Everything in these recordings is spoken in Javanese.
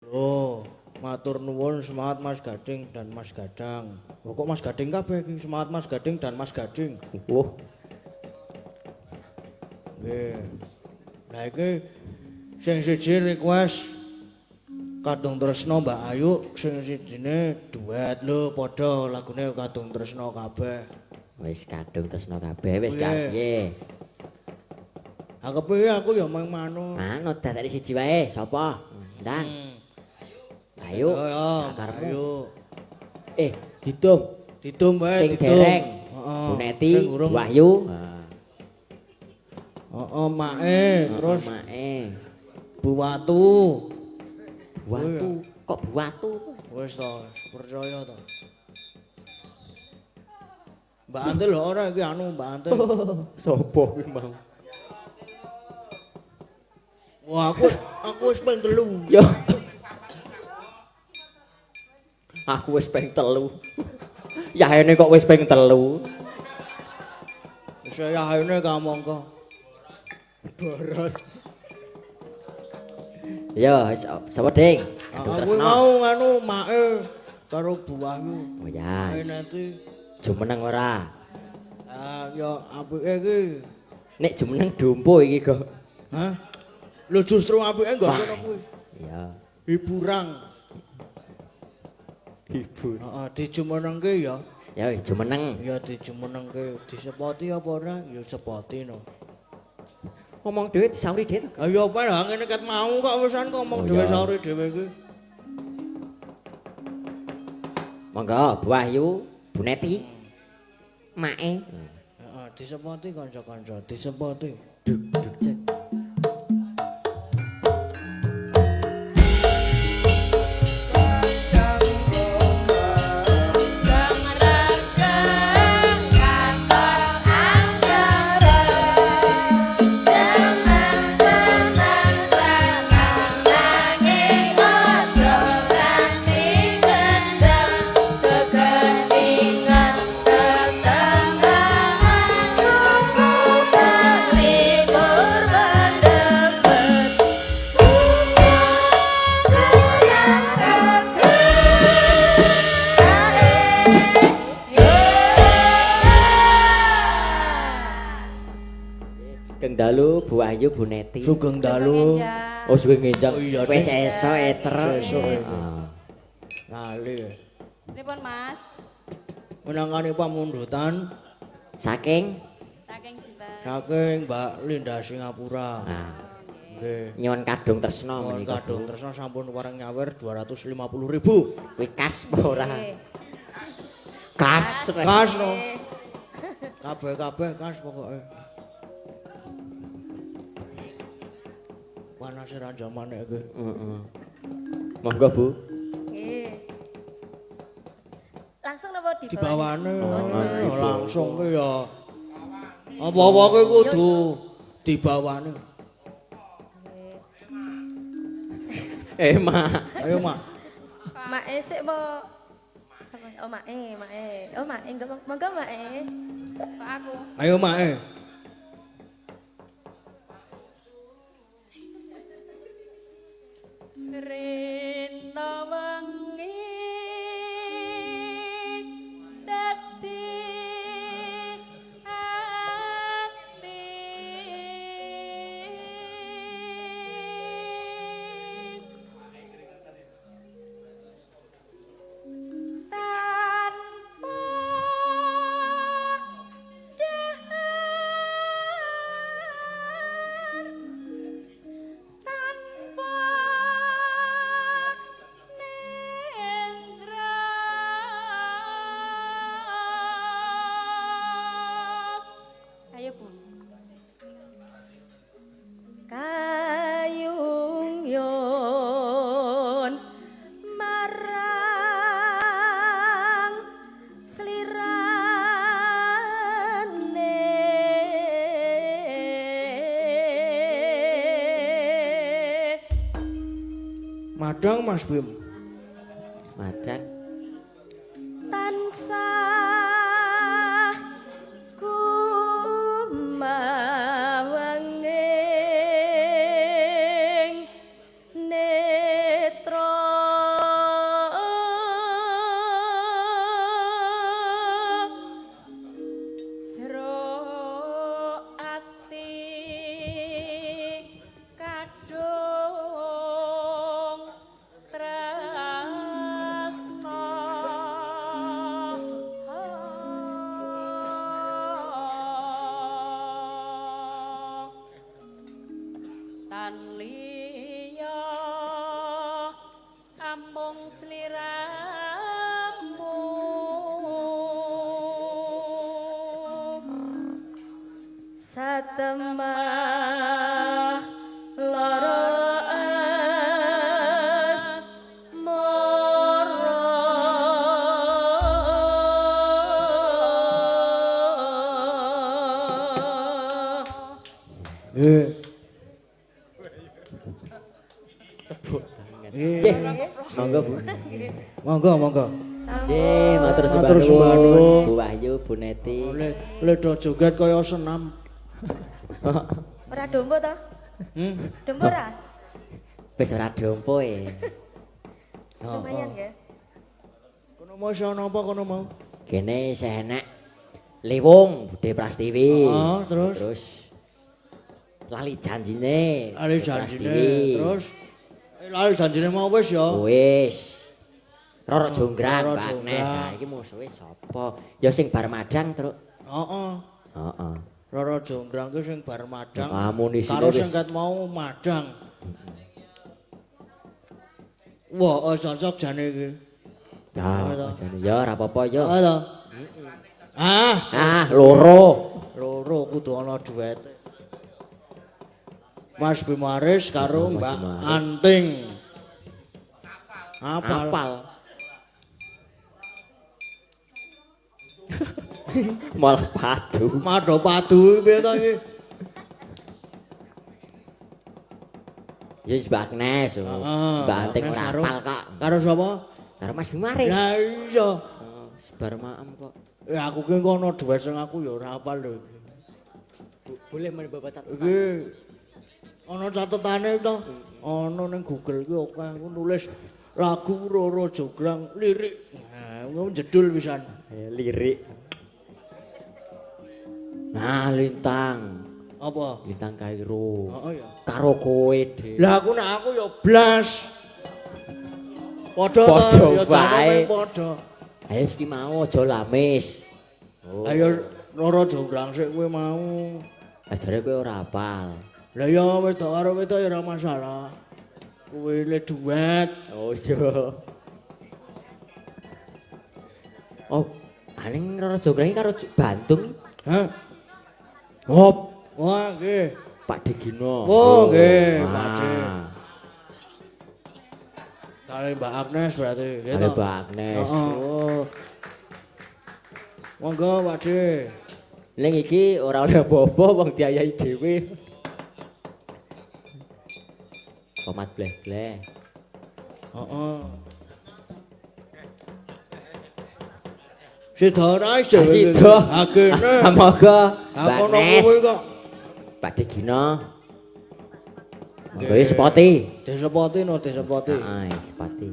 Oh, matur nuwun semangat Mas Gading dan Mas Gadang. Oh, kok Mas Gading kabeh iki? Semangat Mas Gading dan Mas Gading. Oh, Nggih. Lah iki sing siji request Kadung Tresno Mbak Ayu, sing sijine duet lho padha lagune Kadung Tresno kabeh. wis kadung tresno kabeh wis Piye? piye? Aku piye aku ya mung manut. Manut dadake siji wae, sapa? Ndang. Ayo, Ya, akarmu. ayo. Didum. Didum wae, Sing didum. dereng. Heeh. Bu Neti, Sing urung. Wahyu. Heeh, mae, terus Mae. Bu Watu. Watu. Kok buatu? Wis to, percaya to. Mbak Antil lho ora iki anu Mbak Antil. Sopo kuwi mau? Wah, aku wis ping 3. Yo. Aku wis ping 3. Yahene kok wis ping 3. Saya hayune ka mongko. Boros. Yo, sapa Ding? Aku mau anu mae karo Bu Wahyu. Oh ya, Ae nanti jumeneng ora? ya apike iki. Nek jumeneng dompo iki kok. Hah? Lho justru apike nggo ngono kuwi. Iya. Hiburan. Ibu. Heeh, dijumenengke ya. Ya wis jumeneng. Ya dijumenengke, disepoti apa ora? Ya sepoti no. Ngomong duit sauri duit. Ayo apa lah ngene ket mau kok wisan ngomong dhewe sore dhewe iki. Monggo Bu Wahyu, Bu Neti. Mae. Heeh, disepoti kanca-kanca, disepoti. Duk duk cek. Kang dalu Bu Wahyu, Bu Neti. Sugeng dalu. Oh suwe ngenjang. Oh, iya, Wis Ding. esuk eter. Esuk, Ah. Lali. Pripun Mas? Menangani pamundutan Saking Saking sinten? saking Mbak Linda Singapura. Nggih. nyuwun kadung tresno Mohon menika. kadung tresna sampun wareng nyawer 250.000. Kuwi kas apa ora? Kas. Kas no. Kabeh-kabeh kas pokoke. Panase ra jamane iki. Heeh. Monggo Bu. Nggih. Langsung napa di Dibawane Oh, langsung ki ya. Apa-apa ki kudu dibawane. Mak. Ayo, Mak. Mae sik apa? Sapa? Oh, Mae. Oh, Mae, monggo Mae. Kok aku? Ayo, Mak. Rena wengi dadi ati tanpa dahar tanpa nendra ayo Bu kayung yon marang slirane Madang Mas Bim. Madang. tansah kumawenging netra satemah lara Nggih. Monggo Bu. Monggo, monggo. Nggih, matur Matur sembah sembah nuwun nuwun. Bu Wahyu, Bu Neti. Le do joget kaya senam. ora dombo to? Dombo ora? Wis ora dompo e. Lumayan ya. Kono mau iso napa kono mau? Kene isih enek Liwung Bude Prastiwi. Terus Terus lali janjine. lali Bude janjine. Prastiwi. Terus lali janjine mau wis ya. Wis. Roro Jonggrang, Roro Mbak Jonggrang. Agnes. Saiki musuhe sapa? Ya sing bar madang, Truk. Heeh. Heeh. Roro Jonggrang ku sing bar madang. Amunisine Karo wis. sing ket mau madang. Wah, cocok jane iki. Ya, jane ya ora apa-apa ya. Ah to. Loro. Loro kudu ana duete. Mas Bimaris karo Mas Mbak Bimaris. Anting. Apal. Malah padu. Mado padu piye to iki? Ya wis Mbak Agnes. Mbak Anting ora karo- apal kok. Karo sapa? Karo Mas Bimaris. Lah iya. Sebar maem kok. Ya aku ki kono duwe sing aku ya ora apal lho iki. Boleh men Bapak catat. Iki ana catetane to. Ana ning Google ki akeh aku nulis lagu Roro Jonggrang lirik. Nah, ngono jedul pisan. Lirik. Nah, Lintang. Apa? Lintang Kairo. Heeh ya. Karo kowe dhewe. Lah aku nek aku ya blas. Padha Padha to ya wae. jane padha. Ayo iki mau aja lamis. Ayo Roro Jonggrang sik kowe mau. Ajare kowe ora apal. Lah ya wedok karo wedok ya ora masalah. Kowe le duet. Oh iya. Oh, paling Roro Jonggrang iki karo Bantung. Hah? Hop, Wah, nggih. Pak Digino. Oh, nggih, Ah. Pak Dik. Kali Mbak Agnes berarti gitu. Kali Mbak Agnes. Oh. Monggo Pak Dik. Ning iki ora oleh apa-apa wong diayahi dhewe. Komat bleh-bleh. Heeh. Sida ora iso. Sida. Agene. Monggo. Mbak Aku ono Agnes. kowe kok. Pak Digino. Monggo wis sepoti. Disepoti no disepoti. Heeh, sepoti.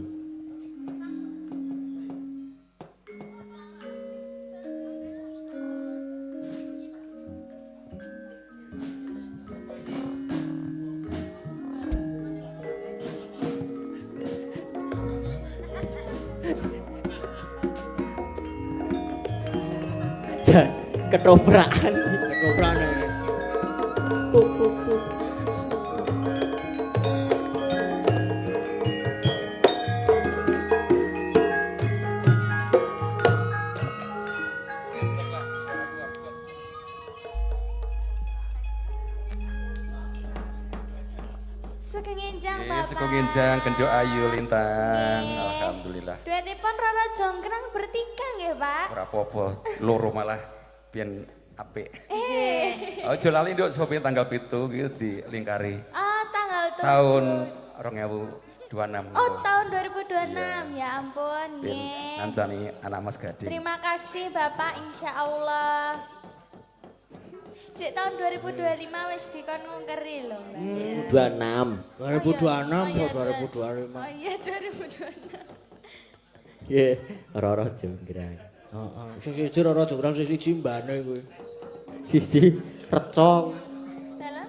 Ketoprakan. Ketoprane. Sekengenjang Bapak. Suku Ginjang, Kendok Ayu, Lintang. Nggih. Alhamdulillah. Duetipun Roro Jonggrang bertiga nggih, Pak. Ora apa-apa, loro malah biyen apik. Aja lali nduk sapa tanggal 7 iki dilingkari. Oh, tanggal 7. Tahun 2026. Oh, tahun 2026. Ya ampun, Ben nggih. nancani anak Mas Gading. Terima kasih Bapak, insya Allah. Cek tahun 2025 wis dikon ngungkeri lho, Mbak. 26. 2026 kok 2025. Oh iya 2026. Nggih, Roro Jonggrang. Heeh. Sing siji Roro Jonggrang sing siji mbane kuwi. Sisi reco. Dalam?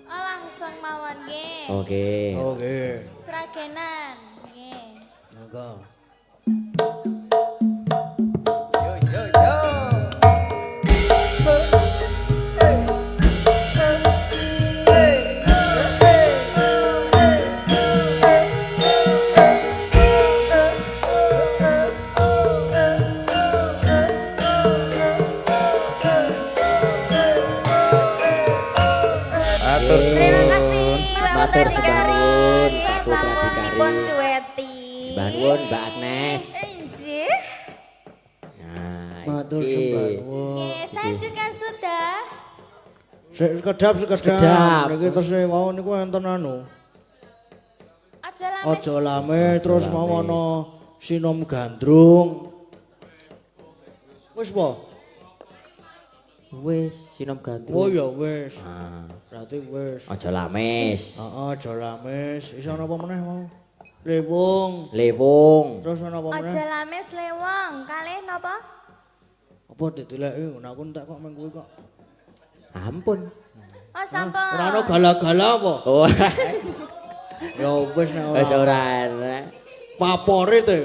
Oh langsung mawon nggih. Oke. Oke. Seragenan nggih. Monggo. Putra Matur Dikari Mbak Putra sampun Dikari. dipun dueti. Sembangun Mbak Agnes. Injih. Nah, Matur iki. sembah nuwun. Nggih, saya juga sudah. Sekedap. Sekedap. Niki terus mau niku enten anu. Aja lames. Aja lame terus mau ana sinom gandrung. Wis po? Wis sinom gandrung. Oh ya wis. Ah, Berarti wis. aja lames. Heeh, aja lames. Iso ana apa meneh mau? Lewung. Lewung. Terus ana apa meneh? Aja lames lewong. Kalih napa? Apa ditileki? Nek aku entek kok meng kuwi kok. Ampun. Oh, sampun. Ora ana gala-gala apa? Oh, Ya wis nek wis ora. ora enak. Favorit e.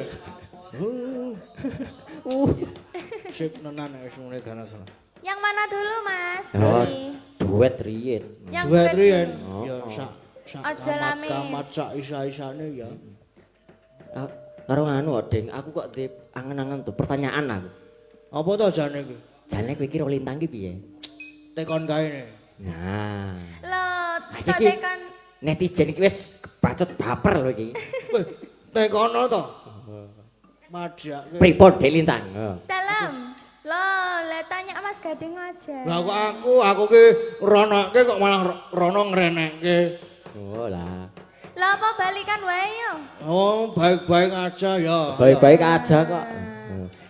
Sip tenan nek wis ngene gala-gala. Yang mana dulu, Mas? Oh, Ini. duet riyen. Yang Duet riyen. Oh, Ya oh. sak Aja lames. kamat sak isa-isane ya. Ah, karo nganu Ding, aku kok di angen-angen tuh pertanyaan aku. Apa to jane iki? Jane kowe iki ro lintang ki piye? Tekon kae. Nah, Loh, iki kok tekan netizen iki wis bacot baper lho iki. Weh, tekono to. Majake. Pripun Dek Lintang? dalam. Loh, le tanya Mas Gading aja. Lah kok aku ki ronoke kok malah rono ngrenekke. Oh lah. Lah apa balikan wae yo? Oh, baik-baik aja ya. Baik-baik aja kok.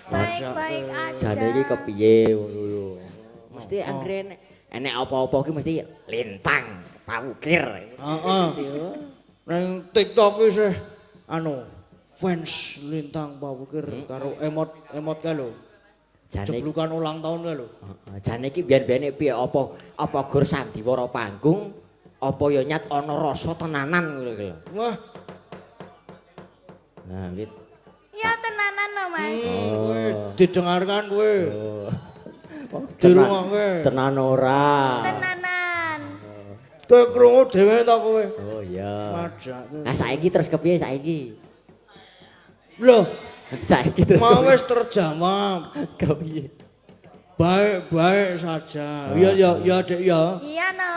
Baik-baik aja. Jane iki kepiye ngono lho. Mesti anggere enek apa-apa ki mesti lintang, pawukir. Heeh. Nang TikTok ki sih anu fans lintang pawukir karo emot kae lho. Jane Jeblukan ulang tahun kae lho. jane iki biyen-biyene piye apa gur sandiwara panggung apa ya nyat ana rasa tenanan ngono iki lho. Wah, Nah, gitu. Ya tenanan loh, Mas. kowe didengarkan kowe. Oh, Dirungokke. tenan ora. Tenanan. Kowe krungu dhewe ta kowe. Oh iya. Majake. Nah saiki terus kepiye saiki? Loh, Saiki terus mau kepiye? wis terjawab. Kepiye? Baik-baik saja. Iya ya Dek ya. Iya no.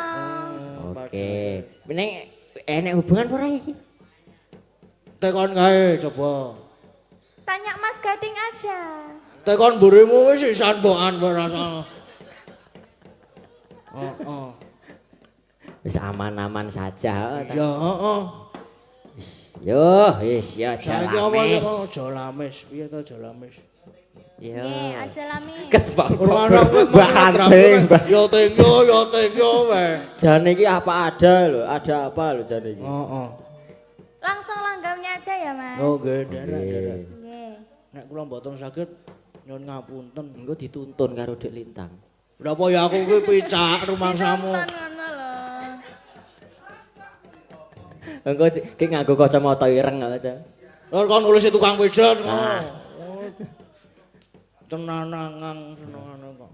Oke. Ning enek hubungan apa ora iki? Tekon kae coba. Tanya Mas Gading aja. Tekon mburimu wis isan mbokan kowe rasa. Heeh. Wis aman-aman saja. Ya heeh. Yo, wis ya Saiki apa ya jalames. kok jalames? Piye to jalames? Yo. Nggih, aja lami. Ketbang Ora bahanting. Yo tenggo wae. Jane iki apa ada lho, ada apa lho jane iki? Heeh. Langsung langgamnya aja ya, Mas. Oh, nggih, derek. Nggih. Nek kula mboten saged nyuwun ngapunten. Engko dituntun karo Dek Lintang. Lha apa ya aku kuwi picak rumangsamu. Nonton ngono lho. Engko ki nganggo kacamata ireng aja. Lha kon nulis tukang pijat ngono. Tenanangang senengane kok.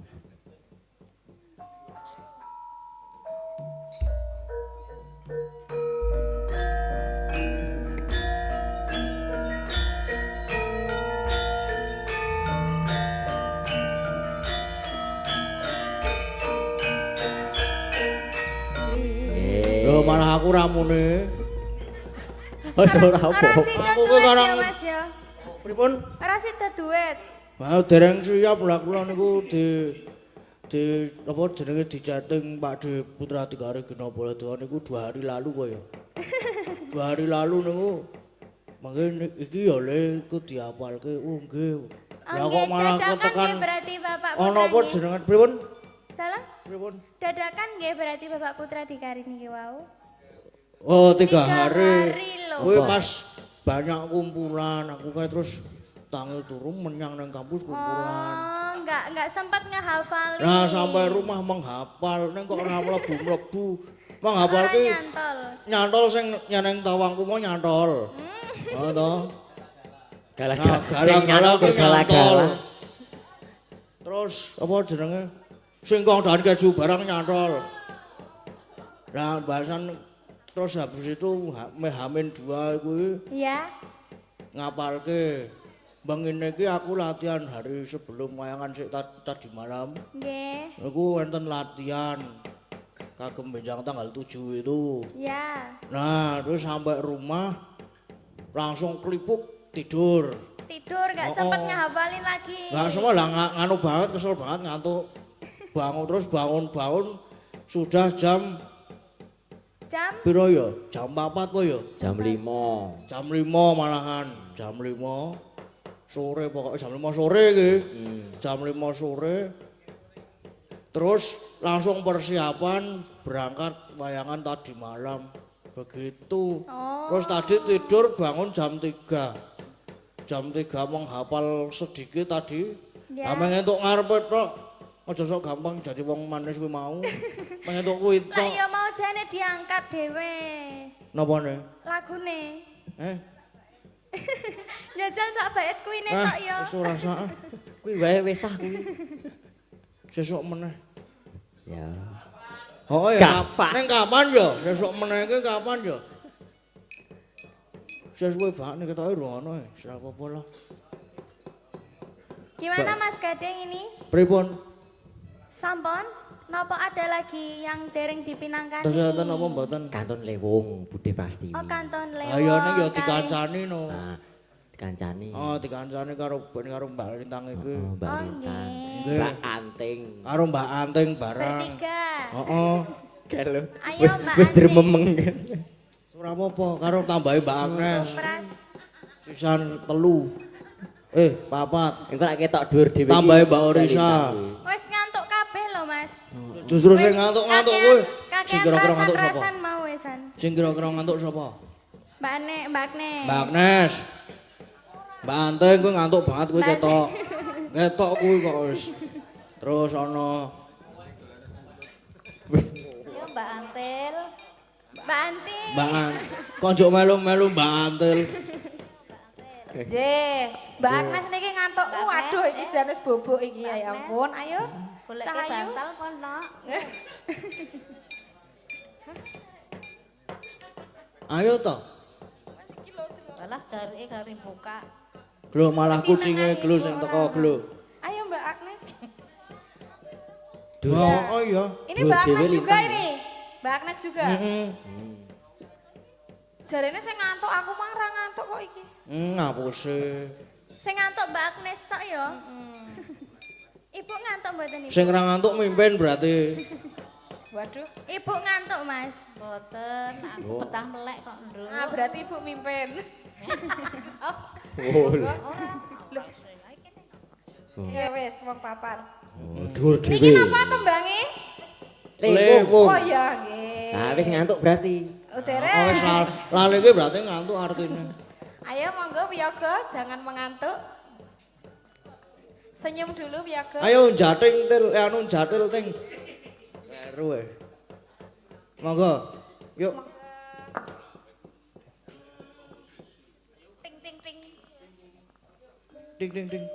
Lho malah aku ramune. Wis ora Ora apa. sida Aku duet karang- ya, Mas ya. Pripun? Ora sida duet. Mau dereng siap lah kula niku di apa jenenge diceting Pak De Putra Dikari Gena Baladewa niku 2 hari lalu kok ya. 2 hari lalu niku mangke iki ya le iku diapalke. Oh nggih. Lah kok malah Dadakan ketekan nggih berarti Bapak ana Putra apa nggih. jenengan pripun? Dalam Pripun? dadakan nggih berarti Bapak Putra Dikari niki wau. Oh 3 3 hari. hari lho. Kuwi pas banyak kumpulan aku kae terus tanggal turun menyang nang kampus kumpulan. Oh, enggak sempat ngehafalin. Nah sampai rumah menghafal, neng kok ora mlebu-mlebu. Menghafal Ora ki nyantol. nyantol sing nyeneng tawangku mau nyantol. Heeh to. Gala-gala. Nah, Sing gala-gala nyantol ki gala-gala. nyantol. Terus apa jenenge? Singkong dan keju barang nyantol. Nah, bahasan terus habis itu Hamin 2 kuwi Iya. ngapalke. Bang ini ki aku latihan hari sebelum wayangan sik tadi malam. Nggih. Aku enten latihan. kagem benjang tanggal 7 itu. Ya. Nah, terus sampai rumah langsung kelipuk tidur. Tidur nggak sempet ngehafalin lagi. Nggak semua lah nganu banget, kesel banget ngantuk. Bangun terus bangun sudah jam piro ya? Jam 4 po ya? Jam 5. Jam 5 malahan, jam 5 sore pokoknya jam 5 sore iki. Jam 5 sore. Terus langsung persiapan berangkat wayangan tadi malam. Begitu. Terus tadi tidur bangun jam 3. Jam 3 menghafal sedikit tadi. Ya. Ameng entuk ngarepe tok. Aja sok gampang jadi wong manis kuwi mau. Pengentuk kuwi tok. Lah ya mau jane diangkat dhewe. Napane? Lagune. Jajal sak bait kuine tok ya. Wis ora sak. Kuwi wae wis sah kuwi. Sesuk meneh. Ya. Oh ya. Ning kapan ya? Sesuk meneh iki kapan ya? Sesuai banget nih ketoke rono ya. Ora apa-apa lah. Gimana Mas Gading ini? Pripun? Sampun? Napa ada lagi yang dereng dipinangkani? Kesehatan apa mboten? Kantun Lewung Bude Pasti. Oh kanton lewat. Ayo nek ya dikancani no. Nah, dikancani. Oh, dikancani karo Mbak Lintang iki. Mbak Oh, Lintang. nggih. Mbak Anting. Karo Mbak Anting bareng. Bertiga. Heeh. Kalau Ayo Mbak wis Anting. dermemeng. Ora apa-apa karo tambahi Mbak Agnes. Pras. Sisan 3. 4. Engko lek ketok dhuwur dhewe. Tambahi Mbak Orisa. Wis ngantuk kabeh lho Mas. Justru sing ngantuk-ngantuk kuwi. Sing Kakean kira-kira ngantuk sapa? rasan mau wesan. Sing kira-kira ngantuk sapa? Mbak Agnes. Mbak Agnes. Mbak Anting kuwi ngantuk banget kuwi Mbak ketok. Ketok kuwi kok wis. Terus ana Ya Mbak Antil. Mbak Anti. Mbak kok njuk melu-melu Mbak Antil. J. Mbak Agnes niki ngantuk. Waduh iki janes bobok iki ya ampun. Ayo. Golek Cahayu. bantal kono. Ayo to. Alah jarike kari buka. Glo malah kucinge glo sing teko glo. Ayo Mbak Agnes. Oh iya. Ini Mbak Dewe Agnes juga Lintang. ini. Mbak Agnes juga. Jarene sing ngantuk aku mah ora ngantuk kok iki. Ngapuse. Sing ngantuk Mbak Agnes tok ya. Ibu ngantuk mboten Ibu? Sing ra ngantuk mimpin berarti. Waduh, Ibu ngantuk Mas. Mboten, aku betah melek kok, Nduk. Ah, berarti Ibu mimpin. Oh. Ya wis wong papat. Dhuwur Niki dhewe. napa tembange? Lewung. Oh iya nggih. Nah, wis ngantuk berarti. Oh Derek. wis lali kuwi berarti ngantuk artine. Ayo monggo Wiyaga, jangan mengantuk. Senyum dulu Wiyaga. Ayo jating til, anu jatil ting. Meru Monggo. Yuk. Ting ting ting. Ding ding ding.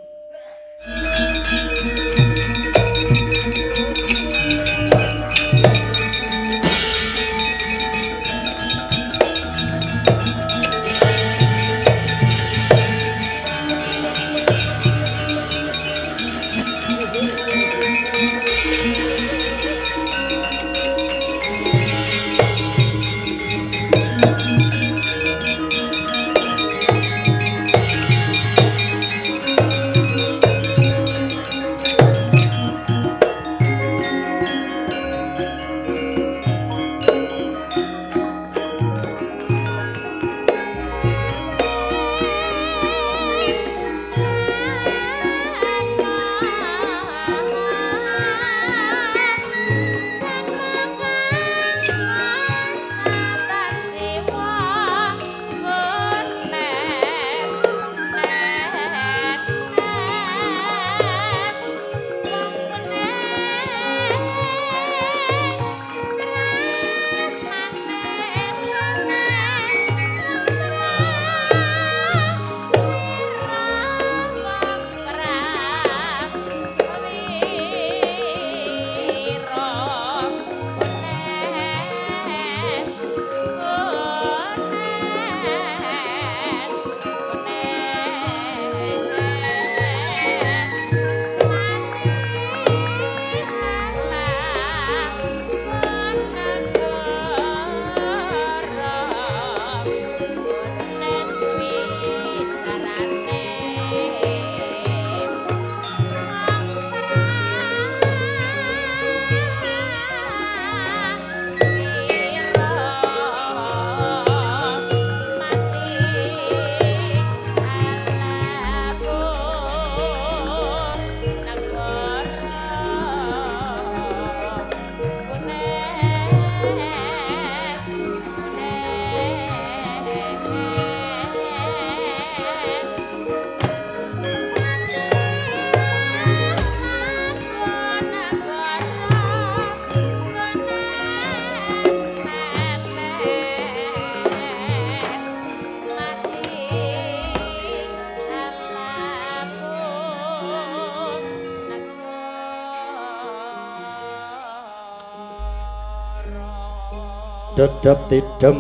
dedep tidem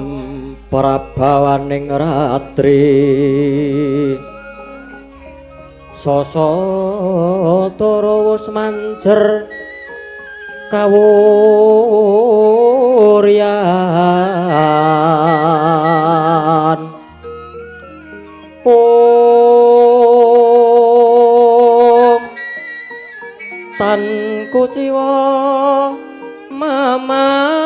prabawaning ratri sasa tara wis manjer kawuryan Om tan kuciwa mamanise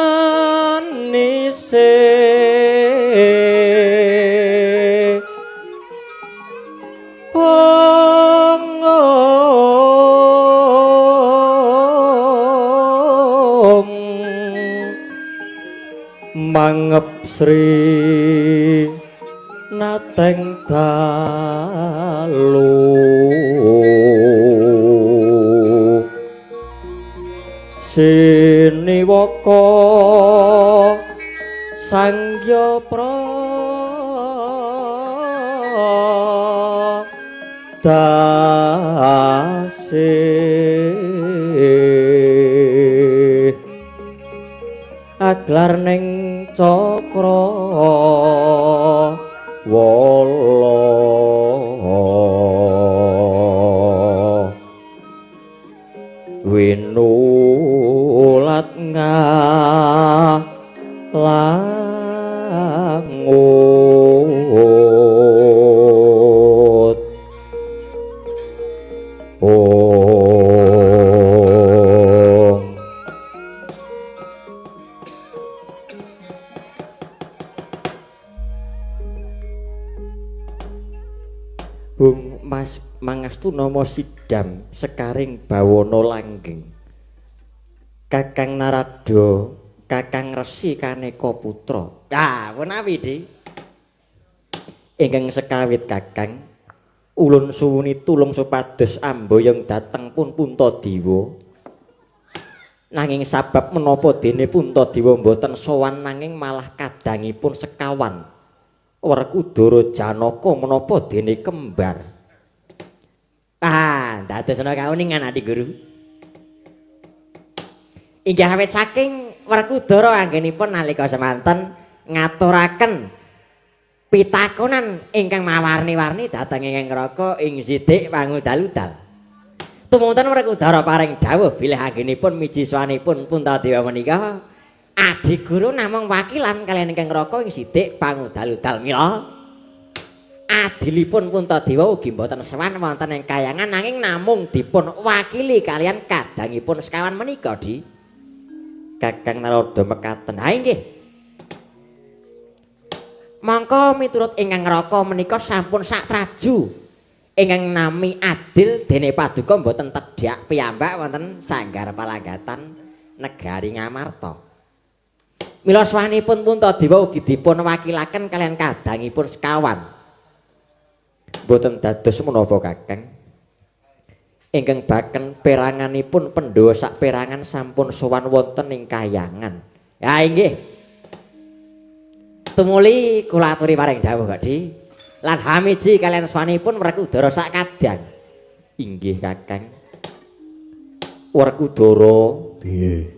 Om mangep sri nateng dalu siniwaka sangya pradase aglar ning cakra wala winulat ngalangut Bung Mas Mangastu nama Sidam sekaring bawana langgeng Kakang Narada Kakang Resi Kaneka Putra. Menawi Dik. Ingkang sekawit Kakang, ulun suwuni tulung supados amboyong dateng pun Puntadewa. Nanging sabab menapa dene Puntadewa mboten sowan nanging malah kadangipun sekawan. Werkudara Janaka menapa dene kembar. Dadosna kauningan Adi Guru. Inggih awit saking Werkudara anggenipun nalika semanten ngaturaken pitakonan ingkang mawarni-warni dhateng ingkang Raka ing Sidik Pangudal-udal. Tumunten Werkudara paring dawuh bilih anggenipun miji swanipun Puntadewa menika Adi Guru namung wakilan kaliyan ingkang Raka ing Sidik Pangudal-udal mila adilipun Puntadewa ugi mboten sowan wonten ing kayangan nanging namung dipun wakili kaliyan kadangipun sekawan menika Di Kakang Narada mekaten. Inggih. Mangka miturut ingkang Raka menika sampun satraju ingkang nami adil dene paduka mboten tedhak piyambak wonten sanggar palanggatan negari Ngamarta. Mila swanipun Puntadewa ugi dipun wakilaken kaliyan kadangipun sekawan. Mboten dados menapa Kakang. Ingkang baken peranganipun Pandhawa sak perangan sampun sowan wonten ing kayangan. Ya inggih. Tumuli kula aturi paring dawuh Di. Lan hamiji kalian swanipun Werkudara sak kadang. Inggih Kakang. Werkudara piye?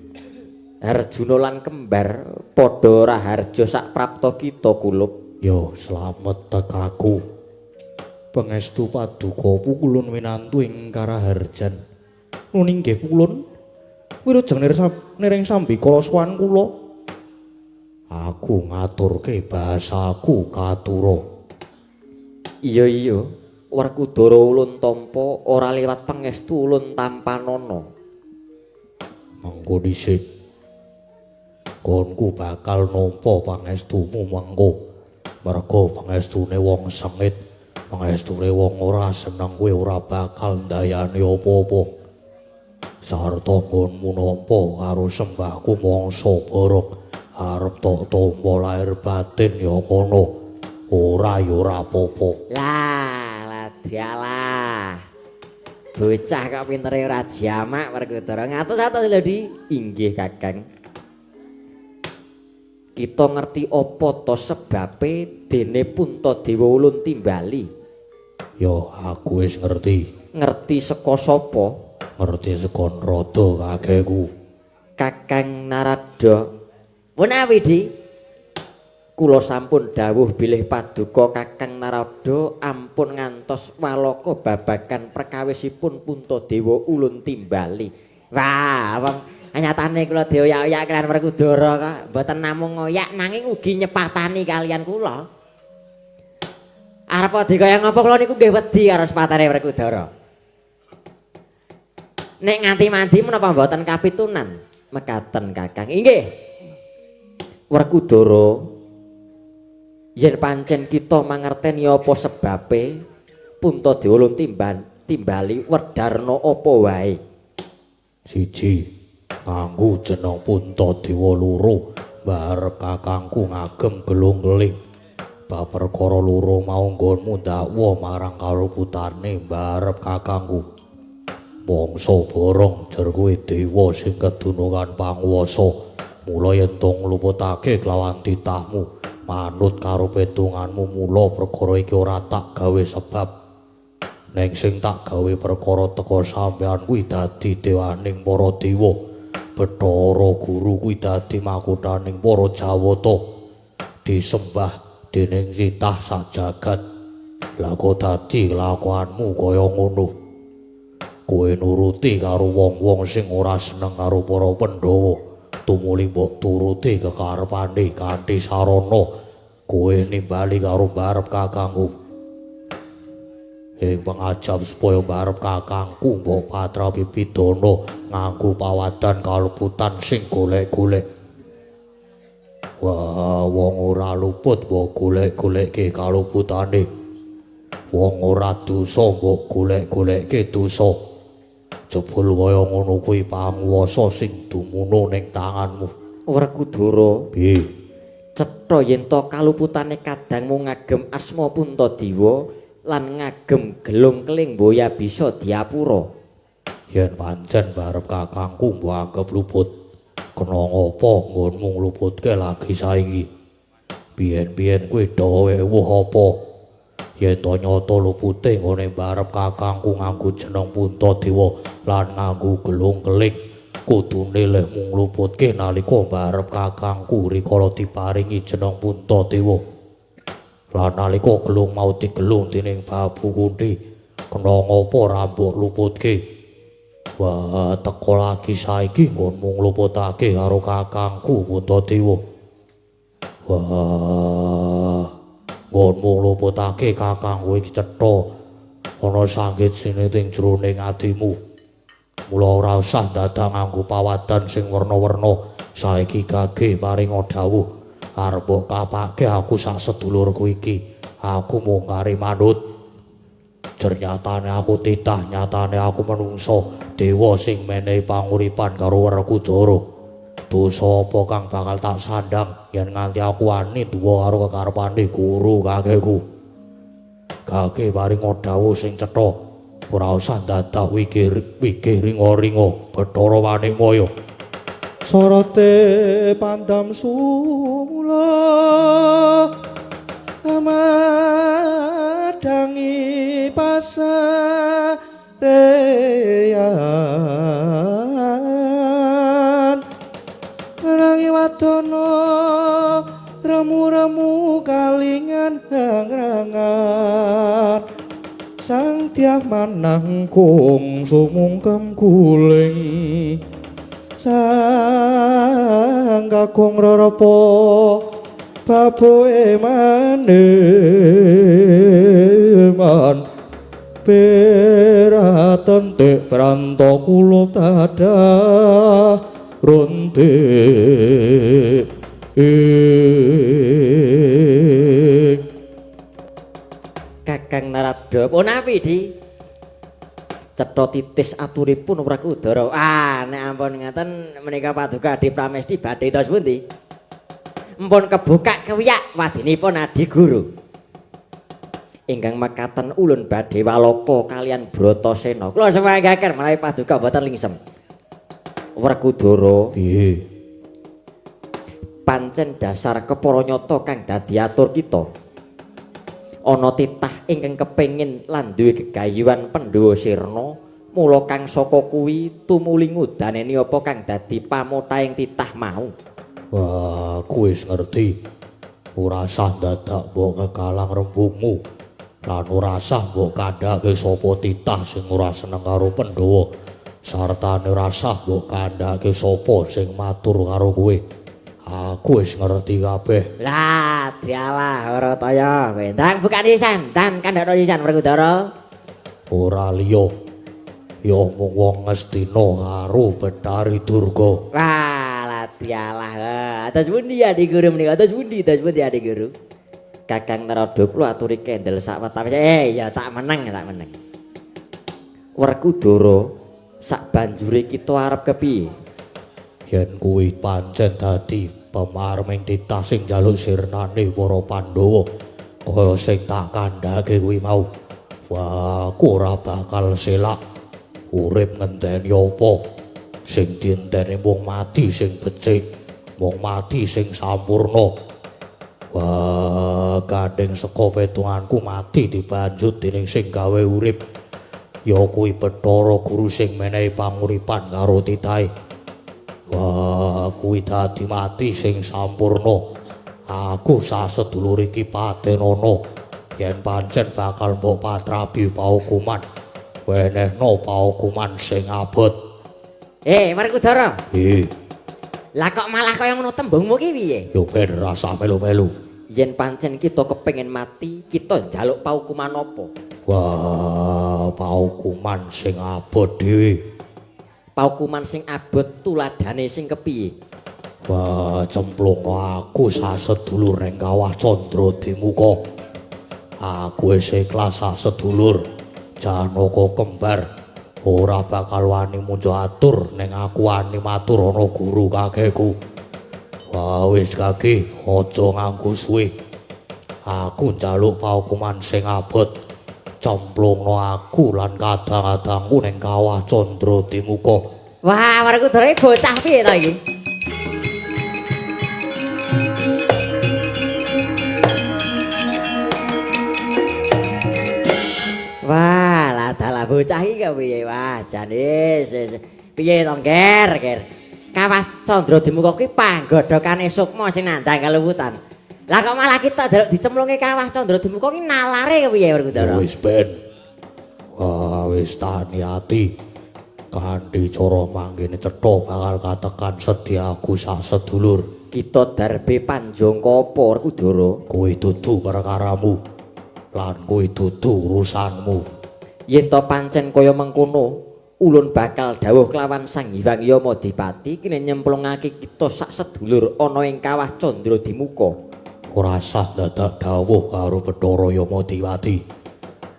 Arjuna lan kembar padha raharja sak prapta kita kulup. Yo slamet tekaku. Pangestu paduka pukulun winantu ing Karaharjan. Nuning nggih pukulun. Wirujeng nering sambikala swan kula. Aku ngaturke basaku katura. Iya. Werkudara ulun tampa ora liwat pangestu ulun tampanana. Mangko dhisik. Konku bakal nampa pangestumu mangko. Merga pangestune wong sengit. Pangestune wong ora seneng kowe ora bakal ndayani apa-apa. Sarta nggonmu nampa karo sembahku mangsa bareng arep tok tampa lair batin ya kono. Ora ya ora apa-apa. Lah dialah. Bocah kok pintere ora jamak Werkudara. Ngatos-atos lho Di. Inggih Kakang. Kita ngerti apa to sebabe dene Puntadewa ulun timbali. Ya aku wis ngerti. Ngerti saka sapa? Ngerti saka Narada kakekku. Kakang Narada Menawi di kula sampun dawuh bilih paduka Kakang Narada ampun ngantos walaka babagan perkawisipun Puntadewa ulun timbali. Wah, wong nyatane kula dioyak-oyak kalian Werkudara kok mboten namung ngoyak nanging ugi nyepatani kalian kula. Arep dikaya ngapa kula niku nggih wedi karo sepatane Werkudara. Nek nganti mandi menapa mboten kapitunan mekaten Kakang. Inggih. Werkudara yen pancen kita mangerteni apa sebabe Puntadewa ulun timbali Werdarna apa wae. Siji, kanggo jeneng Puntadewa loro, barep kakangku ngagem gelung-geling. Bab perkara loro mau nggonmu dakwa marang kaluputane barep kakangku. Bangsa borong jer kowe dewa sing kedunungan panguwasa. Mula yen tong ngluputake kelawan titahmu, manut karo petunganmu mula perkara iki ora tak gawe sebab. Neng sing tak gawe perkara teka sampeyan kuwi dadi dewaning para dewa. Bathara Guru kuwi dadi makuthaning para Jawata. Disembah dening titah sak jagat. Lah kok dadi kelakuanmu kaya ngono. Kowe nuruti karo wong-wong sing ora seneng karo para Pandhawa. Tumuli mbok turuti kekarepane kanthi sarana kowe nimbali karo barep kakangku. Ing pangajab supaya barep kakangku mbok patra pipidana nganggo pawadan kaluputan sing golek-golek. Wah, wong ora luput mbok golek-golekke kaluputane. Wong ora dosa mbok golek-golekke dosa. Jebul kaya ngono kuwi panguwasa sing dumunung ning tanganmu. Werkudara, Piye? cetha yen to kaluputane kadangmu ngagem asma Puntadewa lan ngagem gelung keling boya bisa diapura. Yen pancen barep kakangku mbok anggap luput, kena ngapa nggonmu ngluputke lagi saiki? Biyen-biyen kuwi dawa ewuh apa? Yen to nyata lupute nggone barep kakangku nganggo jeneng Puntadewa lan nganggo gelung keling, kudune leh mung ngluputke nalika barep kakangku rikala diparingi jeneng Puntadewa. Lan nalika gelung mau digelung dening Babu Kunthi, kena ngapa ora mbok luputke? Wah, teko lagi saiki nggonmu ngluputake karo kakangku Puntadewa. Wah, nggonmu ngluputake kakangku iki cetha ana sanggit sineting jroning atimu. Mula ora usah dadak nganggo pawadan sing werna-werna. Saiki gage paringa dawuh arep mbok kapake aku sak sedulurku iki. Aku mung kari manut. Jer nyatane aku titah, nyatane aku menungso, dewa sing menehi panguripan karo Werkudara. Dosa apa kang bakal tak sandang yen nganti aku wani duwa karo kekarepane guru kakeku. Gage paringa dawuh sing cetha. Ora usah dadak wikir ringa-ringa Bathara Maningmaya. Sorote pandam sumula amadangi pasareyan ngerangi wadana remu-remu kalingan hangrangan sang tiang manangkung sumungkem guling sang kakung rarapa baboe maneman peraten tek pranto kula tadah rontik Kakang Narada punapi di cetha titis aturipun Werkudara. Nek ampun ngaten menika paduka Adi Pramesti badhe tos pundi? Mpun kebuka kewiyak wadinipun Adi Guru. Ingkang mekaten ulun badhe walaka kalian Bratasena. Kula semangaken menawi paduka boten lingsem. Werkudara, piye? Pancen dasar kepara nyata kang dadi atur kita. Ana titah ingkang kepengin lan duwe gegayuhan Pandhawa sirna, mula kang saka kuwi tumuli ngudaneni apa kang dadi pamothaing titah mau. Wah, aku wis ngerti. Ora usah dadak mbok kekalang rembugmu. Lan ora usah mbok kandhake sapa titah sing ora seneng karo Pandhawa. Sartane ora usah mbok kandhake sapa sing matur karo kowe. Aku wis ngerti kabeh. Lah, dialah Barataya. Ndang bukan isan, dan kandhakno isan Werkudara. Ora liya. Ya mung wong Ngastina karo Bathari Durga. Wah, lah dialah. Atus pundi Adi Guru menika? Atus pundi Adi Guru? Kakang Narada kula aturi kendel sak wetawis. Ya tak meneng. Werkudara sak banjure kita arep kepiye? Yen kuwi pancen dadi pemarming titah sing njaluk sirnane para Pandhawa kaya sing tak kandhake kuwi mau. Wah, aku ora bakal selak urip ngenteni apa sing dienteni mung mati sing becik, mung mati sing sampurna. Wah, kadeng saka petunganku mati dibanjut dening sing gawe urip. Ya kuwi Bathara Guru sing menehi panguripan karo titahe. Wah, kuwi dadi mati sing sampurna. Aku sasedulur iki patenana yen pancen bakal mbok patrapi paukuman. Wenehno paukuman sing abot. Werkudara. Lah kok malah kaya ngono tembungmu ki piye? Yo ben rasa melu-melu. Yen pancen kita kepengin mati, kita njaluk paukuman apa? Wah, paukuman sing abot dhewe. Paukuman sing abot tuladane sing kepiye? Wah, cemplungno aku sasedulur ning kawah Candra Dimuka. Aku wis ikhlas sasedulur Janaka kembar. Ora bakal wani munjo atur ning aku wani matur ana guru kakekku. Wah, wis kaki, aja nganggo suwe. Aku njaluk paukuman sing abot. Cemplungno aku lan kadang-kadangku ning kawah Candra Dimuka. Wah, Werkudara bocah piye to iki? Wah, lah dalah bocah iki kepiye? Wah, jane piye to, Ger? Kawah Candra Dimuka kuwi panggodhokane Sukma sing nandhang kaluwutan. Lah kok malah kita jaluk dicemplunge kawah Candra Dimuka ki nalare kepiye Werkudara? Wis ben. Wah, wis tani ati. Kanthi cara manggene cetha bakal katekan sediaku sak sedulur. Kita darbe panjangka apa Werkudara? Kowe dudu perkaramu. Lan kowe dudu urusanmu. Yen to pancen kaya mengkono, ulun bakal dawuh kelawan Sang Hyang Yamadipati kene nyemplungake kita sak sedulur ana ing kawah Candra Dimuka. Ora sah dadak dawuh karo Bathara Yamadipati.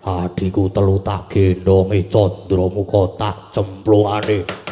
Adiku telu tak gendonge Candramuka tak cemplungane.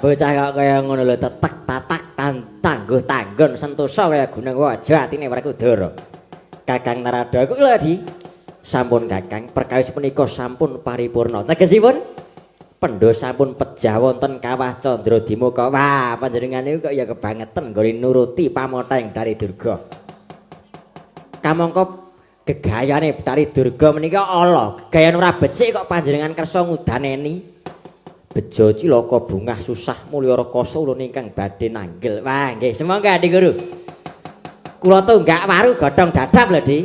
Bocah kok kaya ngono lho, tetek tatak tangguh tanggon sentosa kaya gunung waja atine Werkudara. Kakang Narada kok lho Di. Sampun Kakang, perkawis punika sampun paripurna. Tegesipun pendho sampun pejah wonten kawah Candra Dimuka. Wah, panjenengan niku kok ya kebangetan nggone nuruti pamoteng dari Durga. Kamangka gegayane Bathari Durga menika ala, gegayane ora becik kok panjenengan kersa ngudaneni. Bejo cilaka bungah susah mulya rekasa ulun ingkang badhe nanggel. Wah, nggih, semangga Adi Guru. Kula tunggak waru godhong dadap lho, Di.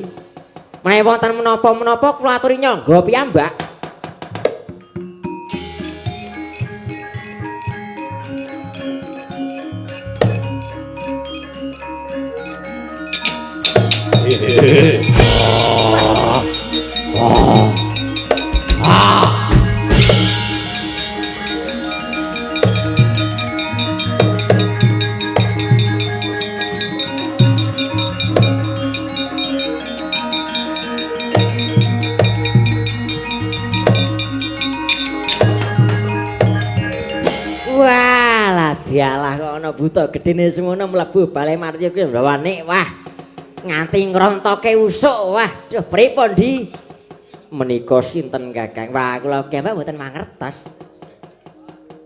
Menawi wonten menapa-menapa kula aturi nyangga piyambak. Walah dialah kok ana buta gedene semono mlebu Balai Martya kuwi mlawane wah nganti ngrontoke usuk wah duh pripun di menika sinten Kakang wah kula kemawon mboten mangertos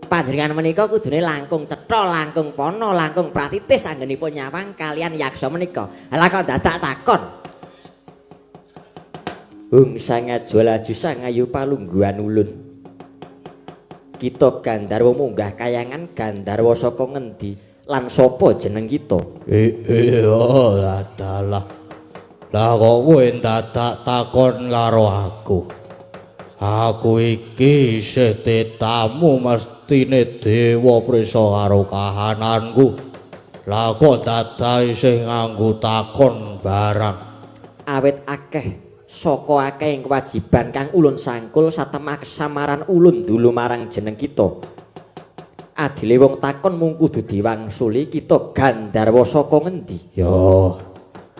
panjenengan menika kudune langkung cetha langkung pono langkung pratitis anggenipun nyawang kalian yaksa menika lha kok dadak takon Hung sangajul laju sangayu palungguhan ulun kita Gandarwa munggah kayangan Gandarwa saka ngendi lan sapa jeneng kita? Iya dalah. Lah kok kowe dadak takon karo aku. Aku iki isih tetamu mestine dewa prisa karo kahananku. Lah kok dadak isih nganggo takon barang. Awit akeh saka akeh kewajiban kang ulun sangkul satemah kesamaran ulun dulu marang jeneng kita. Adile wong takon mung kudu diwangsuli kita Gandarwa saka ngendi? Ya,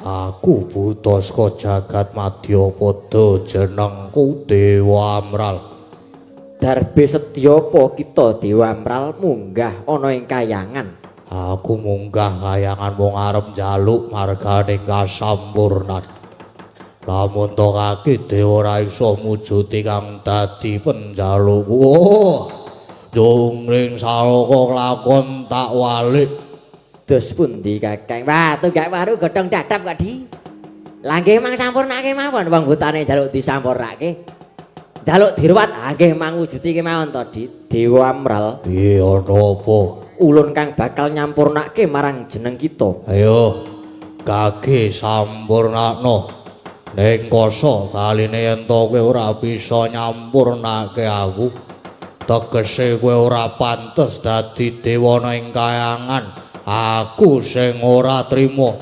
aku buta saka jagat Madyapada jenengku Dewa Amral. Darbe setyapa kita Dewa Amral munggah ana ing kayangan. Aku munggah kayangan mung arep njaluk margane kasampurnan. Lamun to kaki dewa ora iso mujuti kang dadi penjalukku. Jungring salaka lakon tak walik. Dos pundi Kakang? Wah, tunggak waru godhong dadap kok di. Lah nggih mang sampurnake mawon wong butane jaluk disampurnake. Jaluk diruwat nggih mang wujuti kemawon to di Dewa Amral. Piye ana apa? Ulun kang bakal nyampurnake marang jeneng kita. Ayo kaki sampurnakno. Ning koso kaline yen to kowe ora bisa nyampurnake aku, tegese kowe ora pantes dadi dewa ing kayangan. Aku sing ora trima.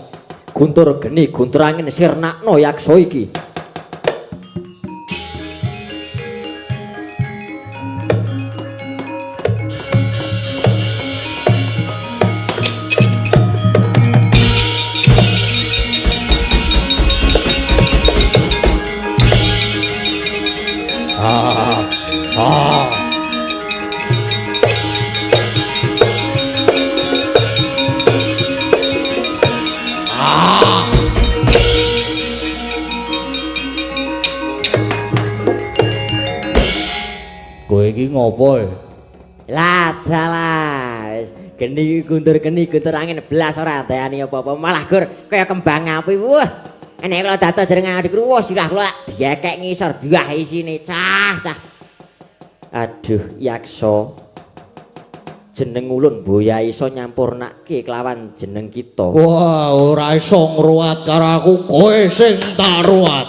Guntur geni guntur angin sirnakno yaksa iki. Kowe iki ngopo? Lah dalah wis geni guntur angin belas ora dayani apa-apa malah gur kaya kembang api. Wah, enek kula dados jeneng adikku wah sirah kula diekek ngisor diwah isine cah. Aduh yaksa jeneng ulun boya iso nyampurnake kelawan jeneng kita. Wah, ora iso ngruwat karo aku, kowe sing tak ruwat.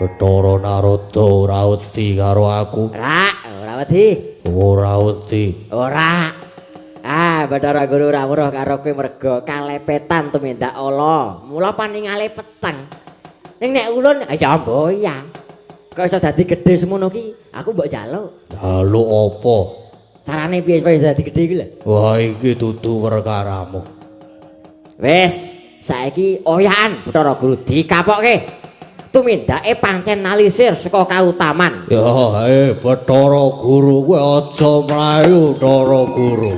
Bathara Narada ora wedi karo aku. Ora wedi. Ora wedi. Ora. Bathara Guru ora weruh karo kowe merga kalepetan tumindak ala. Mula paningale peteng. Ning nek ulun ya mboya. Kok iso dadi gedhe semono ki? Aku mbok jaluk. Jaluk apa? Carane piye supaya dadi gedhe iki lho? Wah, iki dudu perkaramu. Wis, saiki oyakan Bathara Guru dikapokke. Tumindake pancen nalisir saka kautaman. Ya, Bathara Guru kowe aja mlayu, Bathara Guru.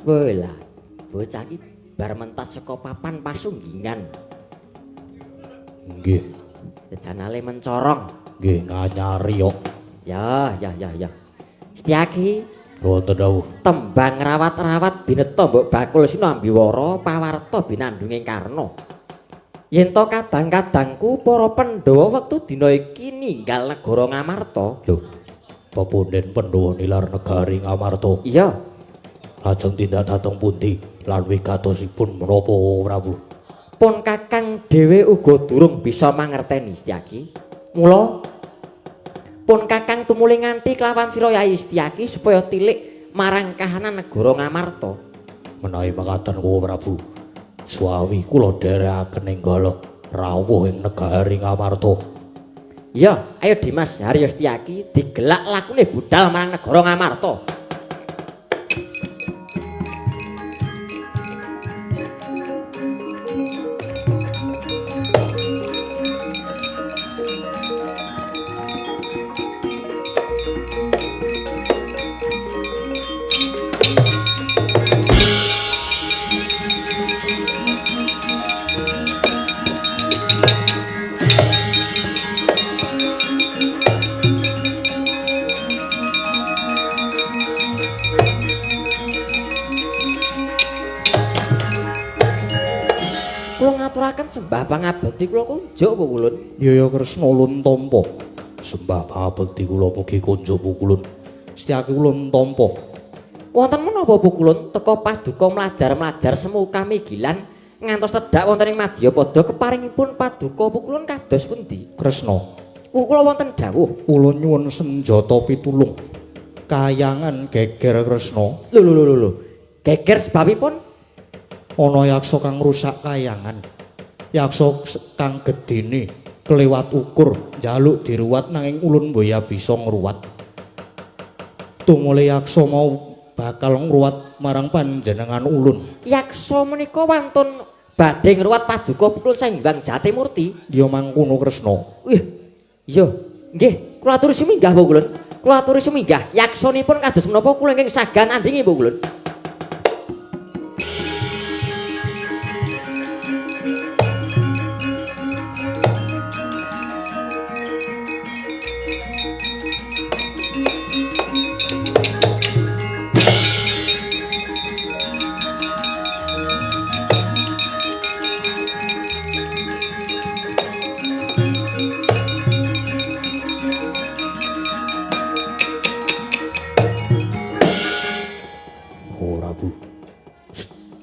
Wola, bocah iki bar mentas saka papan pasunggingan. Nggih, Janale mencorong. nggih nganyari kok. Ya. Setyaki Wonten dawuh. tembang rawat-rawat bineta mbok bakul sina ambiwara pawarta binandunging karna. Yen to kadang-kadangku para Pandhawa wektu dina iki ninggal negara Ngamarta. Lho, pepunden Pandhawa nilar negari Ngamarta. Iya, Lajeng tindak dhateng pundi lan wigatosipun menapa Prabu? pun Kakang dhewe uga durung bisa mangerteni Setyaki. Mula pun Kakang tumuli nganti kelawan sira Yai Setyaki supaya tilik marang kahanan negara Ngamarta. Menawi makaten kulo Prabu, suawi kula dherekaken ninggal rawuh ing negari Ngamarta. Ya, ayo Dimas Haryo Setyaki digelak lakune budal marang negara Ngamarta. Kula ngaturaken sembah pangabekti kula kunjuk apa kulun? Yaya Kresna ulun tampa. Sembah pangabekti kula mugi kunjuk pukulun. Setyaki ulun tampa. Wonten menapa Bu Kulun teka paduka mlajar-mlajar semu kamigilan ngantos tedhak wonten ing Madyapada keparingipun paduka Bu Kulun kados pundi? Kresna, Kula wonten dawuh. kula nyuwun senjata pitulung. Kayangan geger Kresna, Lho. Geger sebabipun ana yaksa kang ngrusak kayangan. Yaksa kang gedene kelewat ukur njaluk diruwat nanging ulun mboya bisa ngruwat. Tumule yaksa mau bakal ngruwat marang panjenengan ulun. yaksa menika wantun badhe ngruwat paduka Kulun Sanghyang Jatimurti. Ya mangkono Kresna. Wih, iya, nggih, kula aturi suminggah Bu Kulun. Kula aturi suminggah. Yaksanipun kados menapa kula ingkang sagan andingi Bu Kulun.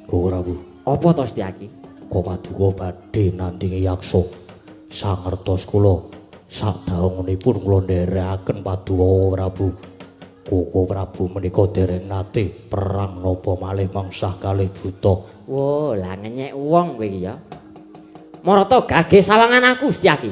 Prabu. Apa to Setyaki? Kok paduka badhe nandingi yaksa. Sangertos kula sadawangunipun kula nderekaken paduka Prabu. Koko Prabu menika dereng nate perang napa malih mengsah kalih buta. Wo, lah ngenyek wong kowe iki ya. Marata gage sawangan aku Setyaki.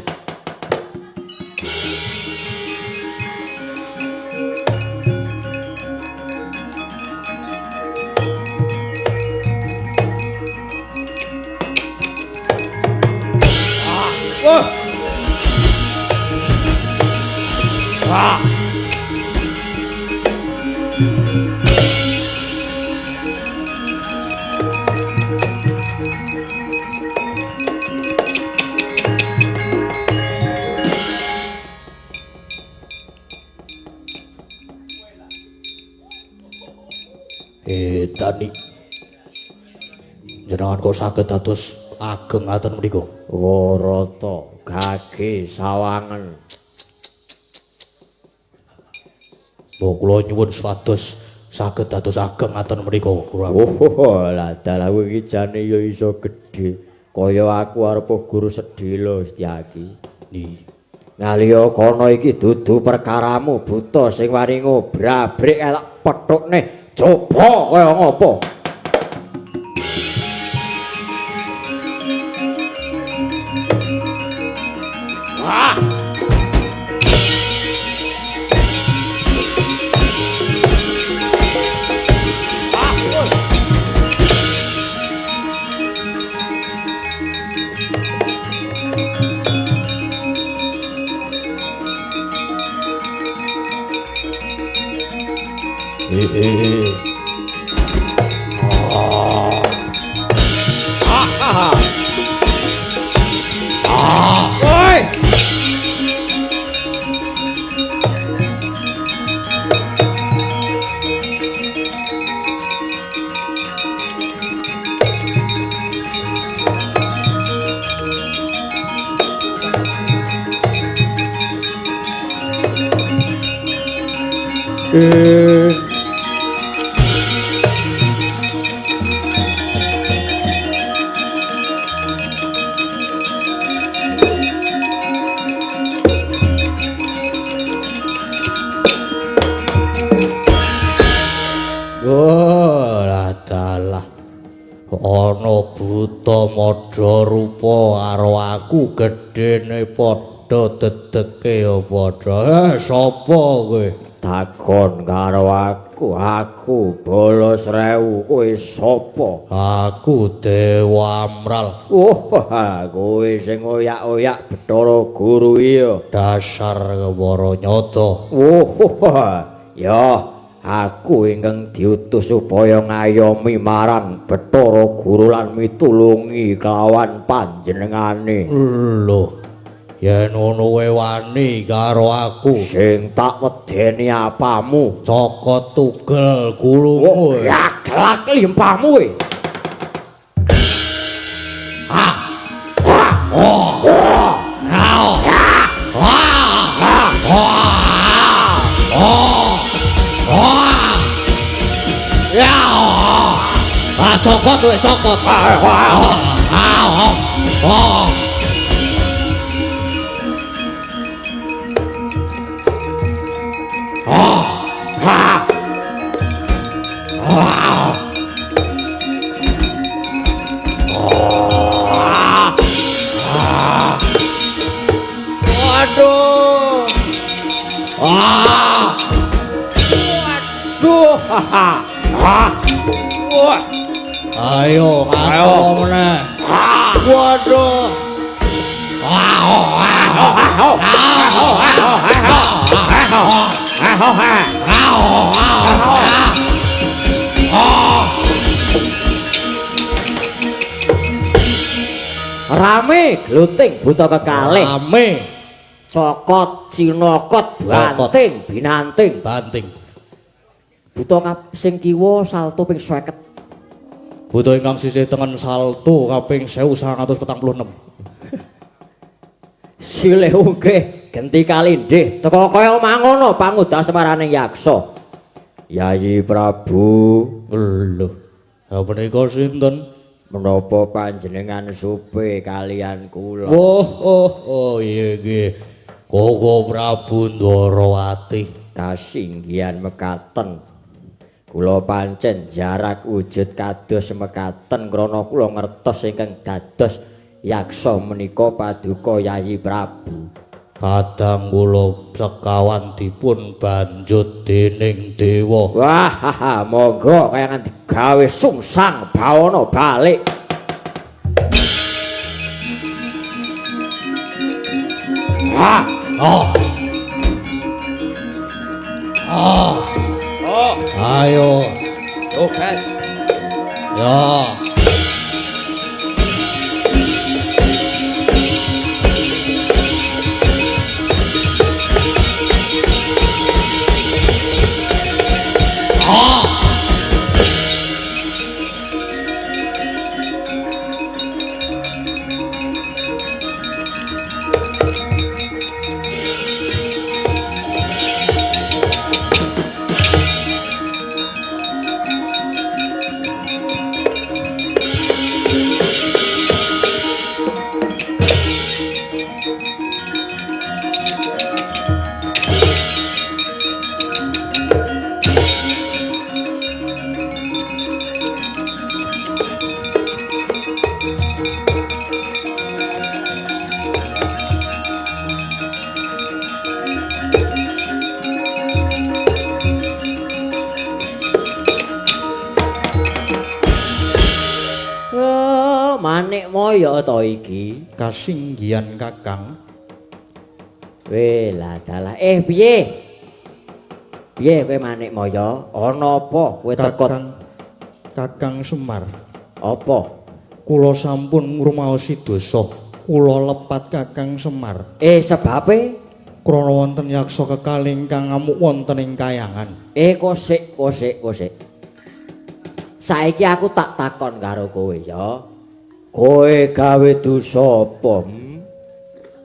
Wah. Dani. Jenengan kok saged dados ageng ngaten mriku. Warata gage sawangan. Mbok kula nyuwun supados saged dados ageng ngaten mriku. Oh, lah dalah kowe iki jane ya iso gedhe. Kaya aku arep guru sedhela Setyaki. Nggih. Ngaliya kono iki dudu perkaramu buta sing wani ngobrabrik elek pethukne coba kaya ngopo. Wah! Lah dalah. Ana buta madha rupa karo aku gedene padha dedeke ya padha. Sapa kowe? Takon karo aku bolos rewu kowe sapa? Aku Dewa Amral. Oh, kowe sing oyak-oyak Bathara Guru iya. Dasar kewara nyata. Oh, ya aku ingkang diutus supaya ngayomi marang Bathara Guru lan mitulungi kelawan panjenengane. Lho, yen ngono kowe wani karo aku. Sing tak wedeni apamu? Cokot tugel gulungmu. Ya kelak limpahmu kowe. Cokot kowe cokot. Waduh. Ayo, ayo meneh. Waduh. Rame gluting buta kekalih. Rame. Cokot cinokot banting binanting. Banting. Buta sing kiwa salto ping 50. Buta ingkang sisih tengen salto kaping 1946. Silih nggih genti kalindih teka kaya mangono pangudal semaraning yaksa. Yayi Prabu. Lho. Ha menika sinten? Menapa panjenengan supe kalian kula? Oh, iya nggih. Koko Prabu Ndwarawati. Kasinggihan mekaten. Kula pancen jarak wujud kados mekaten krana kula ngertos ingkang dados yaksa menika paduka Yayi Prabu. Kadang kula sekawan dipun banjut dening dewa. Wah, monggo kaya digawe sungsang bawana balik. Ayo. Joget. Ya. Manik moyo to iki. Kasinggihan Kakang. Lah dalah piye? Piye kowe Manik moyo? Ana apa kowe teko? Kakang Semar. Apa? Kula sampun ngrumaosi dosa. Kula lepat Kakang Semar. Sebabe Krana wonten yaksa kekalih ingkang ngamuk wonten ing kayangan. Kosik. Saiki aku tak takon karo kowe ya. Kowe gawe dosa apa?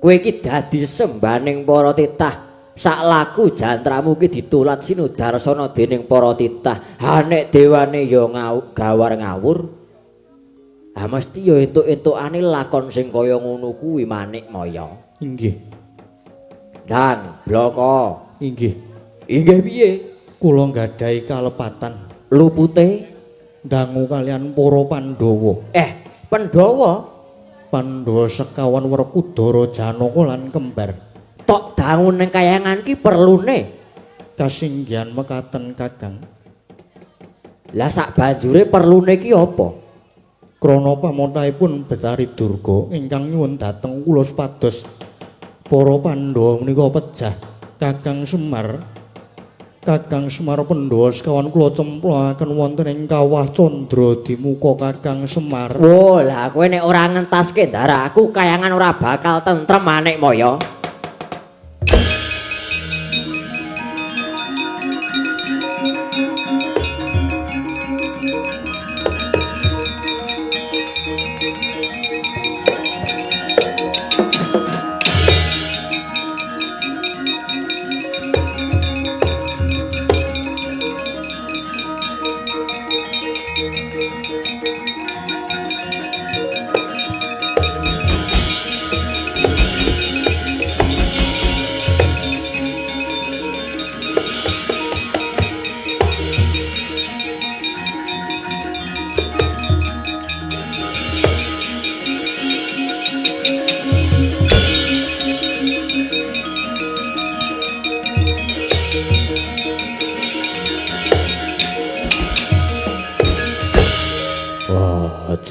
Kowe iki dadi sembaning para titah sak laku jantramu ki ditulat sinudarsana dening para titah. Ha nek dewane ya gawar ngawur. Ha mesti ya entuk-entukane lakon sing kaya ngono kuwi Manik Maya. Inggih. Dan bloko. Inggih. Inggih piye? Kula nggadahi kalepatan Lupute dangu kalian para Pandhawa. Pandhawa sekawan Werkudara Janaka lan kembar. tok dangu ning kayangan ki perlune. Kasinggihan mekaten Kakang. Lah sak banjure perlune ki apa? Krana pamontahipun Betari Durga ingkang nyuwun dhateng kula supados para Pandhawa menika pejah Kakang Semar Pandhawa sekawan kula cemplaken wonten ing kawah Candra Dimuka Kakang Semar. Oh, lah kowe nek ora ngentaske ndaraku kayangan ora bakal tentrem Manik Maya.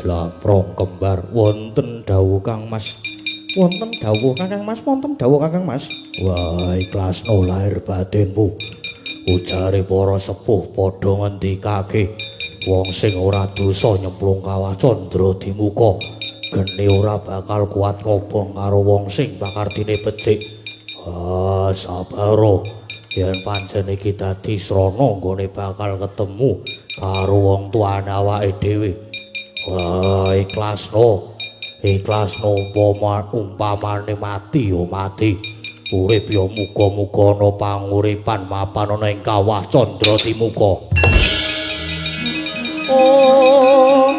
Jlamprong kembar wonten dawuh Kang Mas. Wonten dawuh Kakang Mas, wonten dawuh Kakang Mas. Wah, ikhlasno lahir batinmu. Ujare para sepuh padha ngendikake wong sing ora dosa nyemplung kawah Candra Dimuka geni ora bakal kuat ngobong karo wong sing pakardine becik. Ah, sabaro yen pancen iki dadi srana nggone bakal ketemu karo wong tuane awake dhewe. Wah, ikhlasno umpamane mati yo mati, urip yo muga-muga ana panguripan mapan ana ing kawah Candra Dimuka. Oh.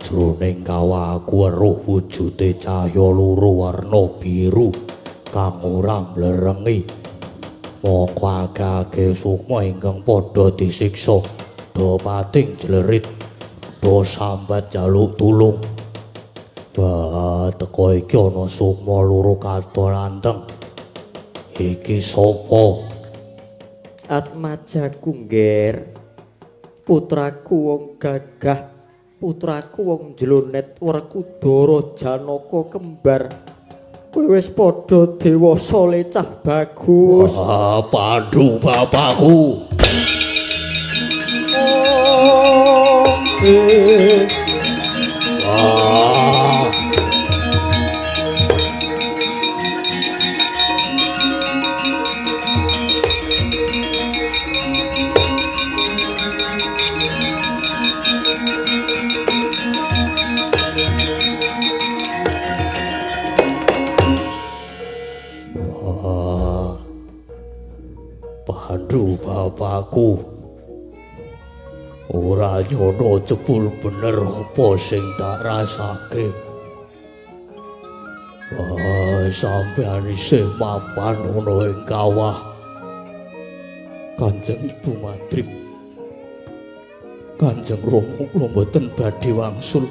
Jroning kawah aku weruh wujude cahya loro warna biru kang ora mblerengi. Moko akeh sukma ingkang padha disiksa, do pating jlerit, do sambat jaluk tulung. Wah, teko iki ana sukma loro katon anteng. Iki sapa? Atmajaku ngger. Putraku wong gagah. Putraku wong jlonet Werkudara Janaka kembar. Kowe wis padha dewasa le cah bagus. Ah, Pandu bapakku. Ah. Pandu bapakku. Ora nyono jebul bener apa sing tak rasake. Wah, sampeyan isih mapan ana ing kawah. Kanjeng Ibu Matrip. Kanjeng Rama kula mboten badhe wangsul.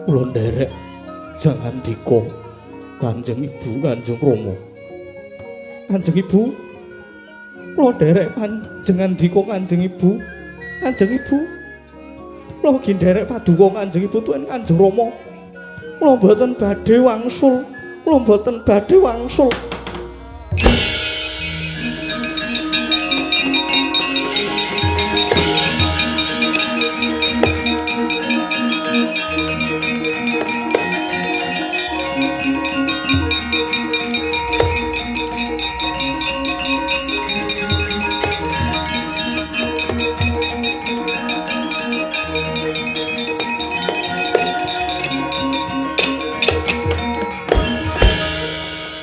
Kula nderek jangan dika. Kanjeng Ibu, Kanjeng Rama. Kanjeng Ibu. Kula nderek panjenengan dika Kanjeng Ibu. Kanjeng Ibu. Kula ugi nderek paduka Kanjeng Ibu tuwin Kanjeng Rama. Kula mboten badhe wangsul. Kula mboten badhe wangsul.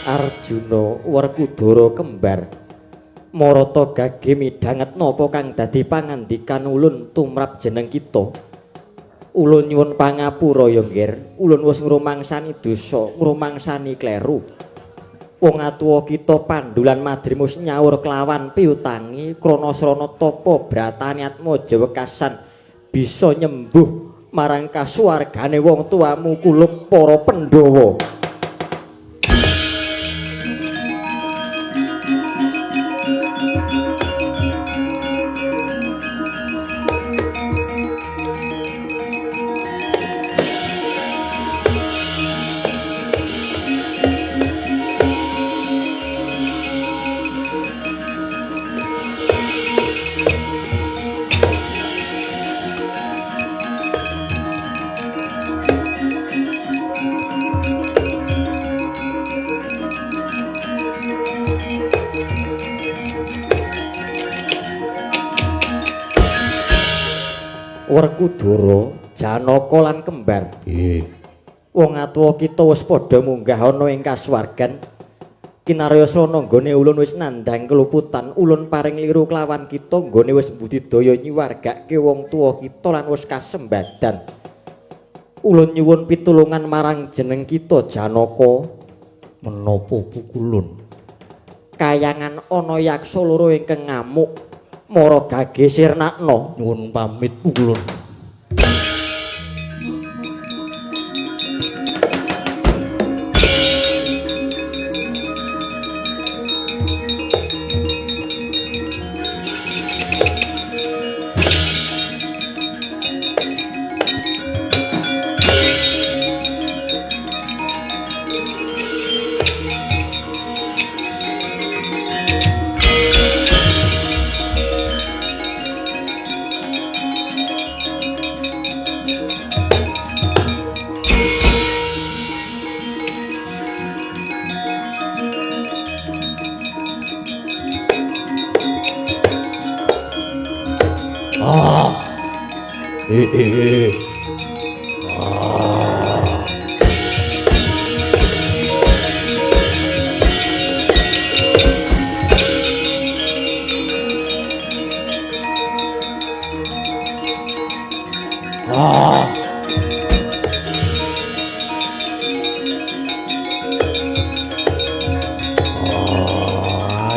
Arjuna Werkudara kembar Marata gage midhanget napa kang dadi pangandikan ulun tumrap jeneng kita. Ulun nyuwun pangapura ya nggir, ulun wis ngrumangsani dosa, ngrumangsani kleru. Wong atuwa kita Pandhulan Madrimus nyaur kelawan piutangi krana srana tapa bratane atmaja wekasan bisa nyembuh marang kasuwargane wong tuamu kulup para Pandhawa. Werkudara, Janaka lan kembar. Nggih. Wong atuwa kita wis padha munggah ana ing kasuwargan. Kinarya srana nggone ulun wis nandhang keluputan, ulun paring liru kelawan kita nggone wis budidaya nyuwargake wong tuwa kita lan wis kasembadan. Ulun nyuwun pitulungan marang jeneng kita Janaka. Menapa pukulun? Kayangan ana yaksa loro ingkang ngamuk. Mara gage sirnakna. Nyuwun pamit pukulun.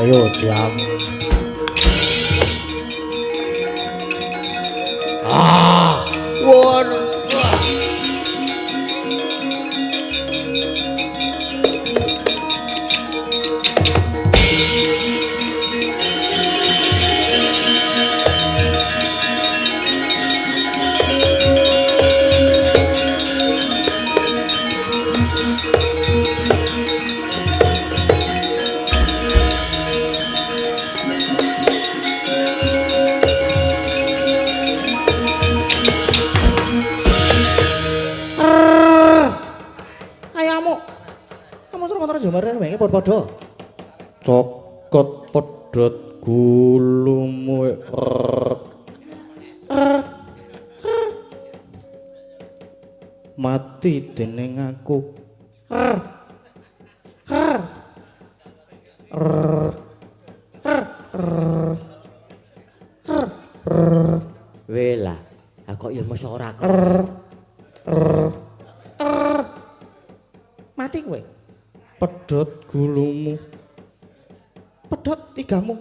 Ayo diam. Waduh. Padha cokot pedhot gulumu mati dening aku mesti ora krasa. Mati kowe. Pedhot gulumu. Pedhot tigamu.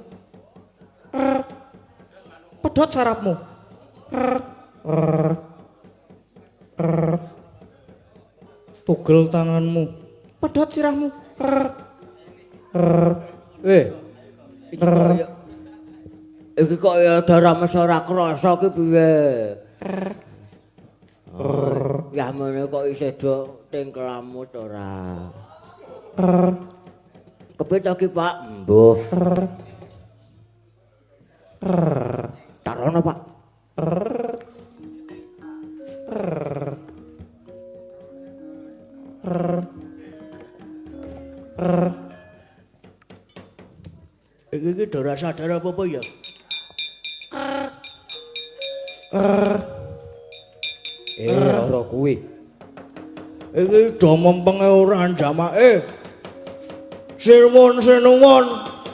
Pedhot sarapmu. Tugel tanganmu. Pedhot sirahmu. Iki kok ya darah mesti ora krasa ki piye? Ya mene kok isih do tingkelamu to ora. Kepit ki Pak? Mbuh. Tarono Pak. Iki ora sadar apa-apa ya? Ora kuwi. Iki do mempenge ora jamake. Sinuwun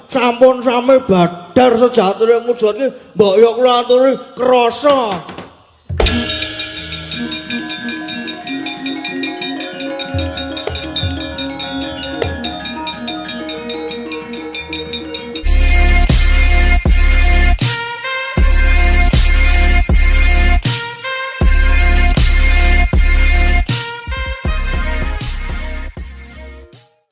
sampun sami badar sejatine mujud iki mbok yo kula aturi krasa.